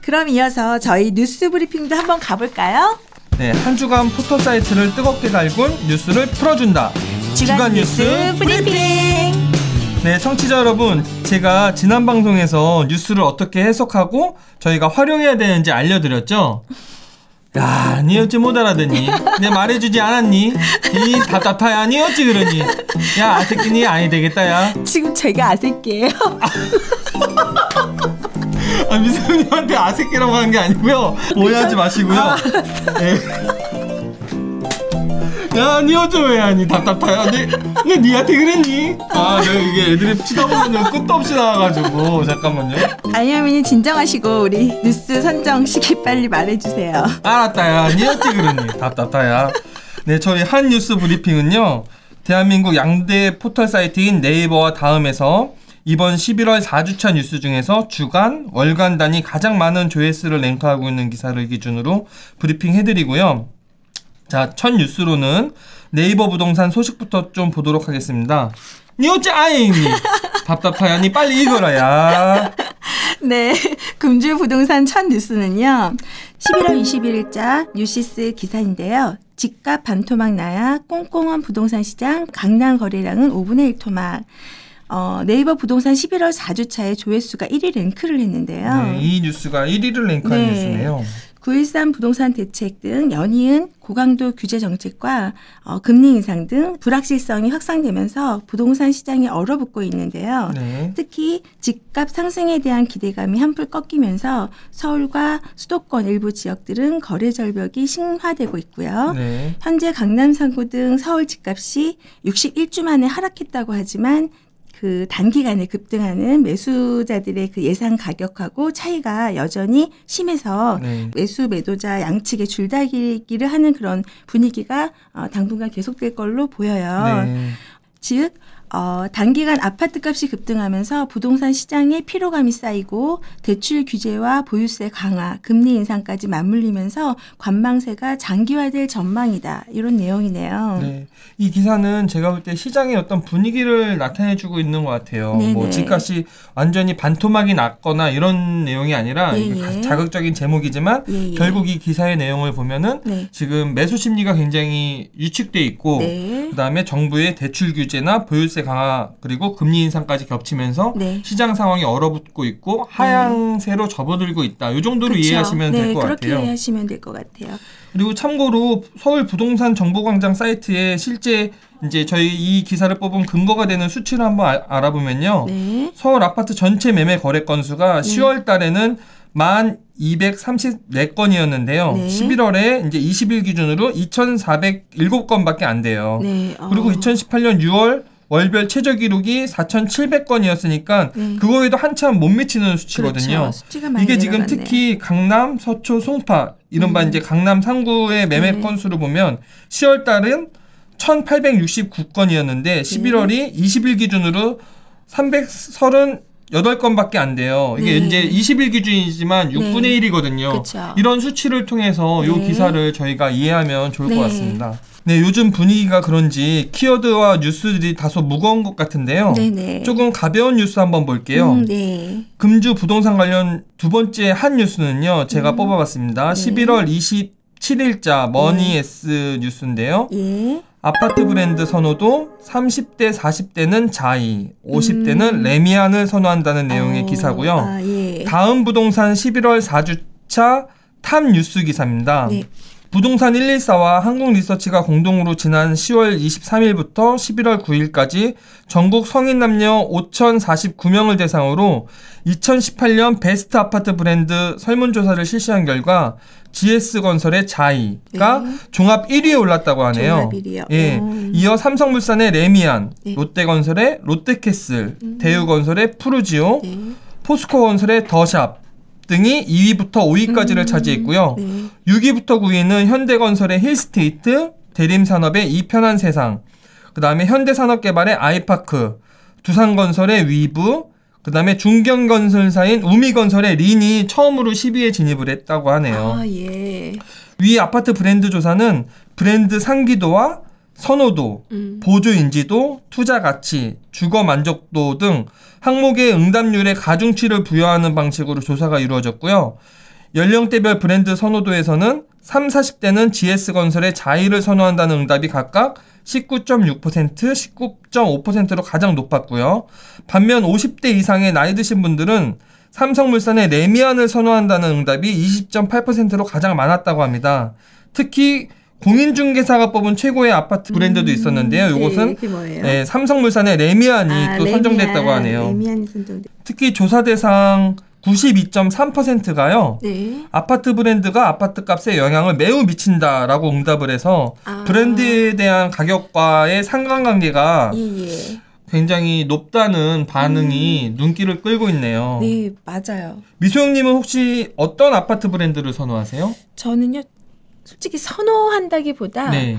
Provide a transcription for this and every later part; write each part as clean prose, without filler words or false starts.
그럼 이어서 저희 뉴스 브리핑도 한번 가볼까요? 네, 한 주간 포털 사이트를 뜨겁게 달군 뉴스를 풀어준다. 주간 뉴스 브리핑. 네, 청취자 여러분, 제가 지난 방송에서 뉴스를 어떻게 해석하고 저희가 활용해야 되는지 알려드렸죠? 야, 니 어찌 못 알아듣니? 내 말해주지 않았니? 이 답답하야, 니 어찌 그러니? 야, 아새끼니 아니 되겠다, 야. 지금 제가 아새끼예요. 아, 미선님한테 아새끼라고 하는 게 아니고요. 오해하지 마시고요. 네. 야, 니 어쩌 왜 하니? 답답하야. 내 니한테 그랬니? 아, 내가 이게 애들이 치다 보면 끝도 없이 나와가지고. 잠깐만요. 알려면이 진정하시고 우리 뉴스 선정 시기 빨리 말해주세요. 알았다, 야. 니 어찌 그러니? 답답하야. 네, 저희 한 뉴스 브리핑은요, 대한민국 양대 포털 사이트인 네이버와 다음에서 이번 11월 4주차 뉴스 중에서 주간, 월간 단위 가장 많은 조회수를 랭크하고 있는 기사를 기준으로 브리핑 해드리고요. 자, 첫 뉴스로는 네이버 부동산 소식부터 좀 보도록 하겠습니다. 니 어째 아잉 답답하야. 니 빨리 읽어라, 야. 네, 금주 부동산 첫 뉴스는요, 11월 21일자 뉴시스 기사인데요. 집값 반토막 나야 꽁꽁한 부동산 시장, 강남 거래량은 5분의 1 토막. 네이버 부동산 11월 4주차에 조회수가 1위 랭크를 했는데요. 네, 이 뉴스가 1위를 랭크한 네. 뉴스네요. 9.13 부동산 대책 등 연이은 고강도 규제 정책과 금리 인상 등 불확실성이 확산되면서 부동산 시장이 얼어붙고 있는데요. 네. 특히 집값 상승에 대한 기대감이 한풀 꺾이면서 서울과 수도권 일부 지역들은 거래 절벽이 심화되고 있고요. 네. 현재 강남 3구 등 서울 집값이 61주 만에 하락했다고 하지만 그 단기간에 급등하는 매수자들의 그 예상 가격하고 차이가 여전히 심해서 네. 매수 매도자 양측의 줄다리기를 하는 그런 분위기가 당분간 계속될 걸로 보여요. 네. 즉 단기간 아파트값이 급등하면서 부동산 시장에 피로감이 쌓이고 대출 규제와 보유세 강화, 금리 인상까지 맞물리면서 관망세가 장기화될 전망이다. 이런 내용이네요. 네. 이 기사는 제가 볼 때 시장의 어떤 분위기를 나타내주고 있는 것 같아요. 네네. 뭐 집값이 완전히 반토막이 났거나 이런 내용이 아니라 예예. 자극적인 제목이지만 예예. 결국 이 기사의 내용을 보면은 네. 지금 매수 심리가 굉장히 위축돼 있고 네. 그다음에 정부의 대출 규제나 보유세 강화 그리고 금리 인상까지 겹치면서 네. 시장 상황이 얼어붙고 있고 하향세로 접어들고 있다. 이 정도로 그쵸? 이해하시면 될 것 그렇게 같아요. 이해하시면 될 것 같아요. 그리고 참고로 서울 부동산 정보광장 사이트에 실제 이제 저희 이 기사를 뽑은 근거가 되는 수치를 한번 알아보면요. 네. 서울 아파트 전체 매매 거래 건수가 10월 달에는 1,234건이었는데요. 네. 11월에 이제 20일 기준으로 2,407건밖에 안 돼요. 네. 그리고 2018년 6월 월별 최저 기록이 4,700건이었으니까 네. 그거에도 한참 못 미치는 수치거든요. 그렇죠. 수치가 많이 이게 지금 내려갔네요. 특히 강남, 서초, 송파 이른바 이제 강남 3구의 매매 네. 건수를 보면 10월 달은 1,869건이었는데 11월이 20일 기준으로 338건밖에 안 돼요. 이게 네. 이제 20일 기준이지만 6분의 1이거든요. 그쵸. 이런 수치를 통해서 이 네. 기사를 저희가 이해하면 좋을 네. 것 같습니다. 네, 요즘 분위기가 그런지 키워드와 뉴스들이 다소 무거운 것 같은데요. 네네. 조금 가벼운 뉴스 한번 볼게요. 네. 금주 부동산 관련 두 번째 한 뉴스는요. 제가 뽑아봤습니다. 네. 11월 27일자 머니에스 뉴스인데요. 예. 아파트 브랜드 선호도 30대, 40대는 자이, 50대는 레미안을 선호한다는 내용의 기사고요. 아, 예. 다음 부동산 11월 4주차 탑 뉴스 기사입니다. 네. 부동산 114와 한국리서치가 공동으로 지난 10월 23일부터 11월 9일까지 전국 성인 남녀 5,049명을 대상으로 2018년 베스트 아파트 브랜드 설문조사를 실시한 결과 GS건설의 자이가 네. 종합 1위에 올랐다고 하네요. 종합 1위요. 예. 이어 삼성물산의 레미안, 네. 롯데건설의 롯데캐슬, 대우건설의 푸르지오, 네. 포스코건설의 더샵 등이 2위부터 5위까지를 차지했고요. 네. 6위부터 9위는 현대건설의 힐스테이트, 대림산업의 이편한 세상, 그 다음에 현대산업개발의 아이파크, 두산건설의 위브, 그 다음에 중견건설사인 우미건설의 린이 처음으로 10위에 진입을 했다고 하네요. 아, 예. 위 아파트 브랜드 조사는 브랜드 상기도와 선호도, 보조 인지도, 투자 가치, 주거 만족도 등 항목의 응답률에 가중치를 부여하는 방식으로 조사가 이루어졌고요. 연령대별 브랜드 선호도에서는 30, 40대는 GS건설의 자이를 선호한다는 응답이 각각 19.6%, 19.5%로 가장 높았고요. 반면 50대 이상의 나이 드신 분들은 삼성물산의 레미안을 선호한다는 응답이 20.8%로 가장 많았다고 합니다. 특히 공인중개사가 뽑은 최고의 아파트 브랜드도 있었는데요. 이것은 네, 삼성물산의 레미안이 또 선정됐다고 하네요. 레미안이 선정됐. 특히 조사 대상 92.3%가요. 네. 아파트 브랜드가 아파트 값에 영향을 매우 미친다라고 응답을 해서 브랜드에 대한 가격과의 상관관계가 굉장히 높다는 반응이 눈길을 끌고 있네요. 네, 맞아요. 미소영님은 혹시 어떤 아파트 브랜드를 선호하세요? 저는요, 솔직히 선호한다기보다 네.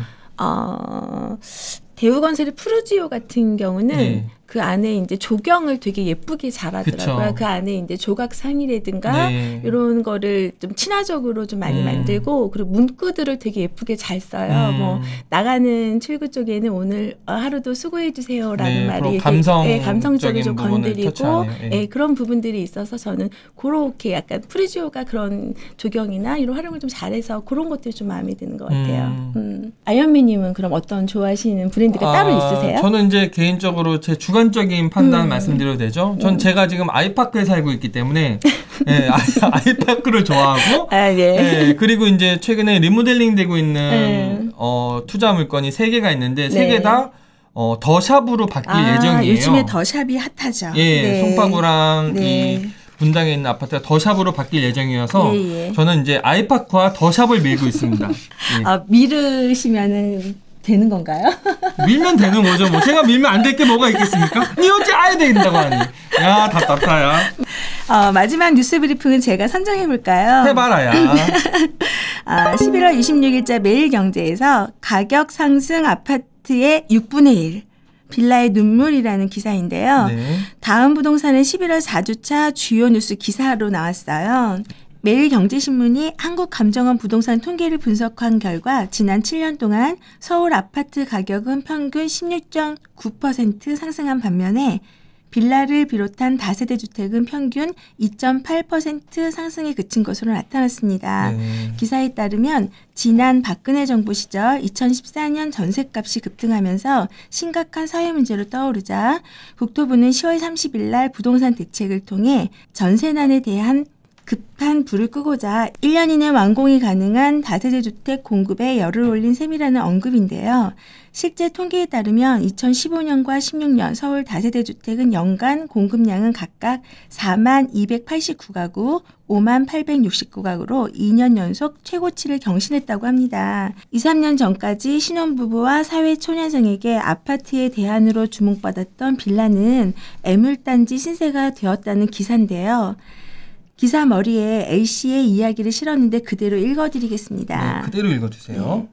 대우건설의 푸르지오 같은 경우는 네. 그 안에 이제 조경을 되게 예쁘게 잘하더라고요. 그쵸. 그 안에 이제 조각상이라든가 네. 이런 거를 좀 친화적으로 좀 많이 만들고 그리고 문구들을 되게 예쁘게 잘 써요. 뭐 나가는 출구 쪽에는 오늘 하루도 수고해 주세요라는 네, 말이 감성적으로 좀 건드리고 그런 부분들이 있어서 저는 그렇게 약간 푸르지오가 그런 조경이나 이런 활용을 좀 잘해서 그런 것들이 좀 마음에 드는 것 같아요. 아이언맨님은 그럼 어떤 좋아하시는 브랜드가 따로 있으세요? 저는 이제 개인적으로 제 주관적인 판단 말씀드려도 되죠? 전 제가 지금 아이파크에 살고 있기 때문에 네, 아이파크를 좋아하고 네, 그리고 이제 최근에 리모델링 되고 있는 투자 물건이 3개가 있는데 3개 다 더샵으로 바뀔 예정이에요. 요즘에 더샵이 핫하죠. 예, 네. 송파구랑 이 분당에 있는 아파트가 더샵으로 바뀔 예정이어서 저는 이제 아이파크와 더샵을 밀고 있습니다. 예. 미르시면은 되는 건가요? 밀면 되는 거죠. 뭐 제가 밀면 안 될 게 뭐가 있겠습니까? 니 어찌 아야 된다고 하니. 야, 답답하야. 마지막 뉴스 브리핑은 제가 선정해 볼까요? 해봐라야. 11월 26일자 매일경제에서 가격 상승 아파트의 6분의 1. 빌라의 눈물이라는 기사인데요. 네. 다음 부동산은 11월 4주차 주요 뉴스 기사로 나왔어요. 매일경제신문이 한국감정원 부동산 통계를 분석한 결과 지난 7년 동안 서울 아파트 가격은 평균 16.9% 상승한 반면에 빌라를 비롯한 다세대 주택은 평균 2.8% 상승에 그친 것으로 나타났습니다. 기사에 따르면 지난 박근혜 정부 시절 2014년 전셋값이 급등하면서 심각한 사회 문제로 떠오르자 국토부는 10월 30일 날 부동산 대책을 통해 전세난에 대한 급한 불을 끄고자 1년 이내 완공이 가능한 다세대 주택 공급에 열을 올린 셈이라는 언급인데요. 실제 통계에 따르면 2015년과 16년 서울 다세대 주택은 연간 공급량은 각각 4만 289가구, 5만 869가구로 2년 연속 최고치를 경신했다고 합니다. 2, 3년 전까지 신혼부부와 사회초년생에게 아파트의 대안으로 주목받았던 빌라는 애물단지 신세가 되었다는 기사인데요. 기사 머리에 A씨의 이야기를 실었는데 그대로 읽어드리겠습니다. 네, 그대로 읽어주세요. 네.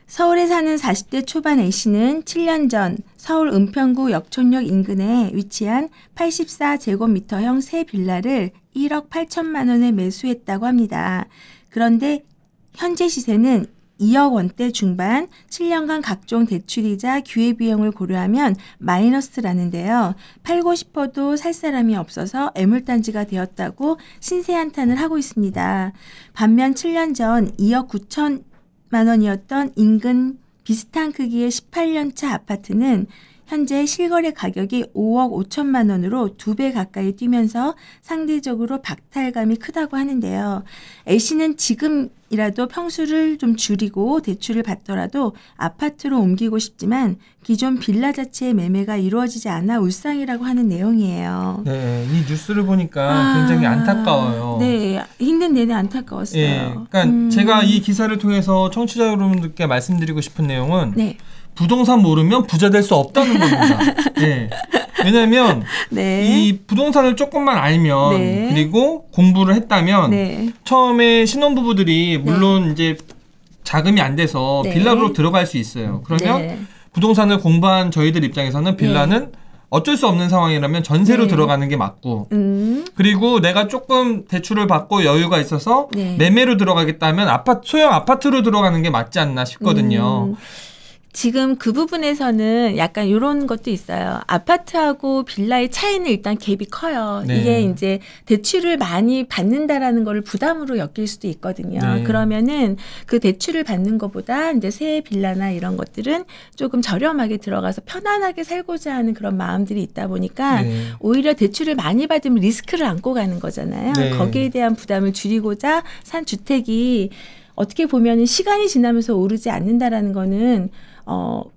서울에 사는 40대 초반 A씨는 7년 전 서울 은평구 역촌역 인근에 위치한 84제곱미터형 새 빌라를 1억 8천만 원에 매수했다고 합니다. 그런데 현재 시세는 2억 원대 중반, 7년간 각종 대출이자 기회비용을 고려하면 마이너스라는데요. 팔고 싶어도 살 사람이 없어서 애물단지가 되었다고 신세 한탄을 하고 있습니다. 반면 7년 전 2억 9천만 원이었던 인근 비슷한 크기의 18년차 아파트는 현재 실거래 가격이 5억 5천만 원으로 2배 가까이 뛰면서 상대적으로 박탈감이 크다고 하는데요. A씨는 지금이라도 평수를 좀 줄이고 대출을 받더라도 아파트로 옮기고 싶지만 기존 빌라 자체의 매매가 이루어지지 않아 울상이라고 하는 내용이에요. 네, 이 뉴스를 보니까 굉장히 안타까워요. 네, 힘든 내내 안타까웠어요. 예, 그러니까 제가 이 기사를 통해서 청취자 여러분들께 말씀드리고 싶은 내용은 부동산 모르면 부자 될 수 없다는 겁니다. 네. 왜냐하면 이 부동산을 조금만 알면 그리고 공부를 했다면 처음에 신혼부부들이 물론 이제 자금이 안 돼서 빌라로 들어갈 수 있어요. 그러면 부동산을 공부한 저희들 입장에서는 빌라는 어쩔 수 없는 상황이라면 전세로 들어가는 게 맞고 그리고 내가 조금 대출을 받고 여유가 있어서 매매로 들어가겠다면 소형 아파트로 들어가는 게 맞지 않나 싶거든요. 지금 그 부분에서는 약간 이런 것도 있어요. 아파트하고 빌라의 차이는 일단 갭이 커요. 네. 이게 이제 대출을 많이 받는다라는 걸 부담으로 엮일 수도 있거든요. 네. 그러면은 그 대출을 받는 것보다 이제 새 빌라나 이런 것들은 조금 저렴하게 들어가서 편안하게 살고자 하는 그런 마음들이 있다 보니까 네. 오히려 대출을 많이 받으면 리스크를 안고 가는 거잖아요. 네. 거기에 대한 부담을 줄이고자 산 주택이 어떻게 보면 시간이 지나면서 오르지 않는다라는 거는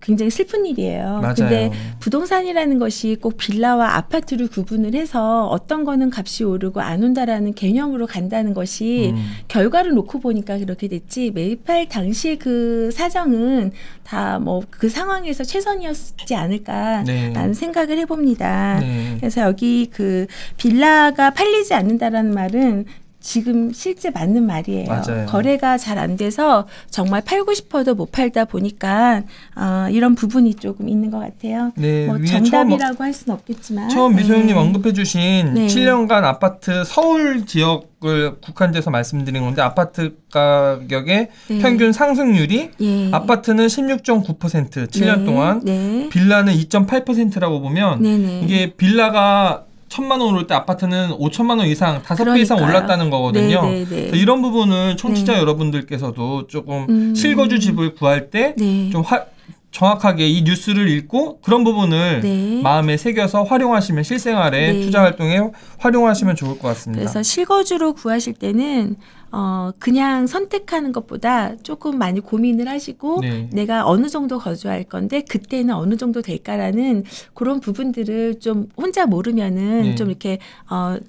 굉장히 슬픈 일이에요. 맞아요. 근데 부동산이라는 것이 꼭 빌라와 아파트를 구분을 해서 어떤 거는 값이 오르고 안 온다라는 개념으로 간다는 것이 결과를 놓고 보니까 그렇게 됐지 매입할 당시의 그 사정은 다 뭐 그 상황에서 최선이었지 않을까라는 네. 생각을 해봅니다. 네. 그래서 여기 그 빌라가 팔리지 않는다라는 말은 지금 실제 맞는 말이에요. 맞아요. 거래가 잘 안 돼서 정말 팔고 싶어도 못 팔다 보니까 이런 부분이 조금 있는 것 같아요. 네, 뭐 위에 정답이라고 할 수는 없겠지만 처음 미소연님 네. 언급해주신 네. 7년간 아파트 서울 지역을 국한돼서 말씀드린 건데 아파트 가격의 네. 평균 상승률이 예. 아파트는 16.9% 7년 네. 동안 네. 빌라는 2.8%라고 보면 네네. 이게 빌라가 1,000만 원 오를 때 아파트는 5천만 원 이상 5배 이상 그러니까요. 올랐다는 거거든요. 네네네. 그래서 이런 부분을 청취자 네. 여러분들께서도 조금 실거주 집을 구할 때 네. 좀 정확하게 이 뉴스를 읽고 그런 부분을 네. 마음에 새겨서 활용하시면 실생활에 네. 투자 활동에 활용하시면 좋을 것 같습니다. 그래서 실거주로 구하실 때는 그냥 선택하는 것보다 조금 많이 고민을 하시고 네. 내가 어느 정도 거주할 건데 그때는 어느 정도 될까라는 그런 부분들을 좀 혼자 모르면은 네. 좀 이렇게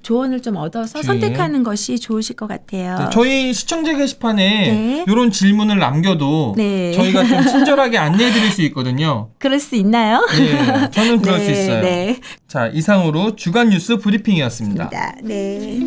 조언을 좀 얻어서 주위에. 선택하는 것이 좋으실 것 같아요. 네, 저희 시청자 게시판에 네. 이런 질문을 남겨도 네. 저희가 좀 친절하게 안내해드릴 수 있거든요. 그럴 수 있나요? 네, 저는 그럴 수 네, 있어요. 네. 자, 이상으로 주간 뉴스 브리핑이었습니다. 네.